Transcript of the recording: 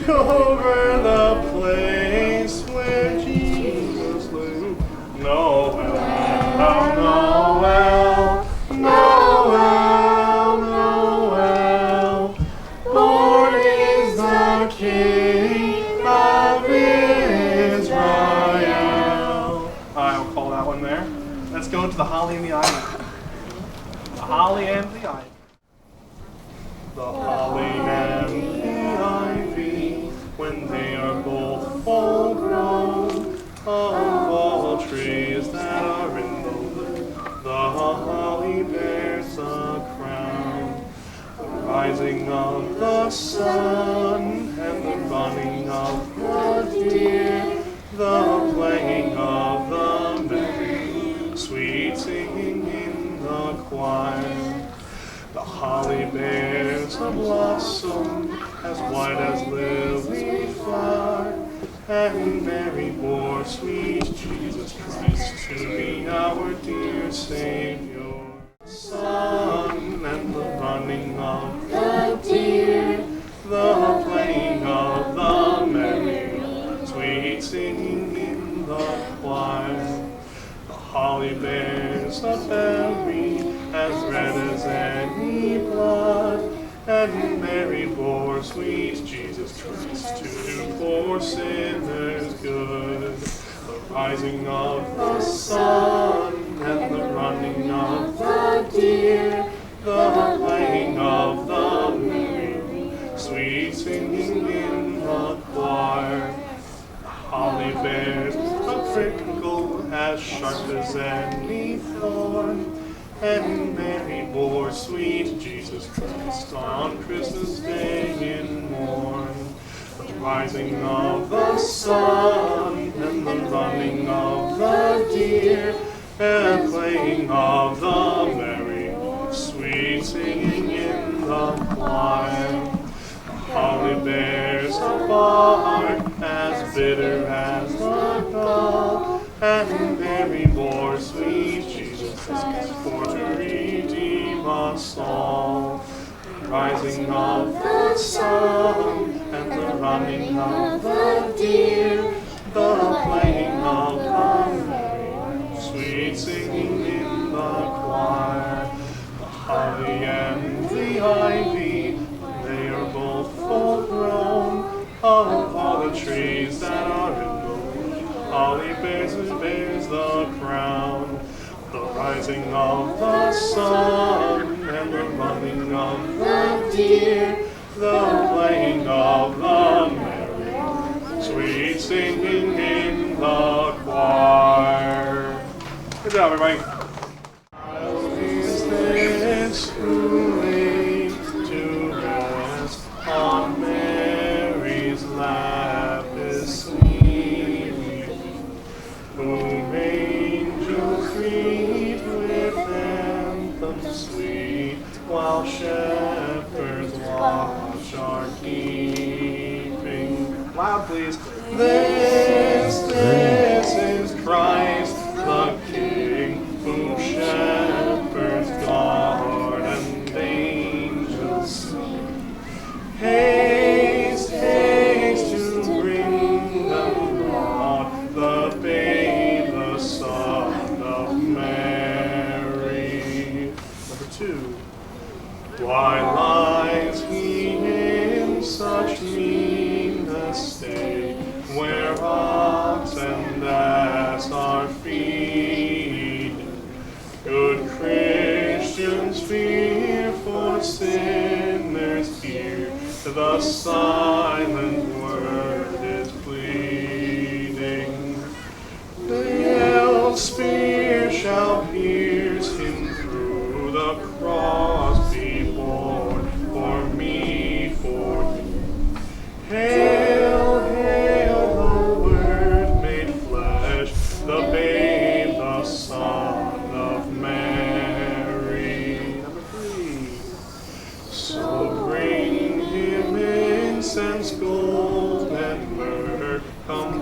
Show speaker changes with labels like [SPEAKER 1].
[SPEAKER 1] over the place where Jesus lived. Noel, Noel, Noel, Noel, born is the King of Israel. I'll call that one there. Let's go to the holly and the ivy. The holly and the ivy. The holly and the ivy, when they are both full grown, of all trees that are in the wood, the holly bears a crown. The rising of the sun and the running of the deer, the playing of the merry, sweet singing in the choir. The holly bears a blossom as white as lily flower, and Mary bore sweet Jesus Christ to be our dear Savior. The sun and the running of the deer, the playing of the merry, sweet singing in the choir. The holly bears a berry as red as any blood, and Mary bore sweet Jesus Christ to do for sinners good. The rising of the sun and the running of the deer, the playing of the merry, sweet singing in the choir. The holly bears a prickle as sharp as any thorn, and Mary bore sweet Jesus Christ on Christmas Day in morn. The rising of the sun and the running of the deer, and playing of the merry, sweet singing in the choir. The holly bears a bark as bitter as the gall, and Mary bore sweet Jesus Christ for to redeem us all. The rising of the sun and the running of the deer, the playing of the merry, sweet singing in the choir. The holly and the ivy, they are both full grown, of all the trees that are in the wood, holly bears the crown. The rising of the sun and the running of the deer, the playing of the merry, sweet singing in the choir. Good job, everybody. Child is this who lay to rest on Mary's lap is sleep, whom angels greet with anthems sweet, while shepherds watch are keeping. Loud, please. This is Christ the King, whom shepherds guard and angels sing. Haste, haste to bring them Lord, the babe, the Son of Mary. Number 2. Why lies he in such mean estate, where ox and ass are feeding? Good Christians fear, for sinners hear, the silent word is pleading. The ill spear shall pierce him through, the cross be borne for me, for you. Hail, hail, the Word made flesh, the babe, the Son of Mary. Number 3. So bring him incense, gold, and myrrh, come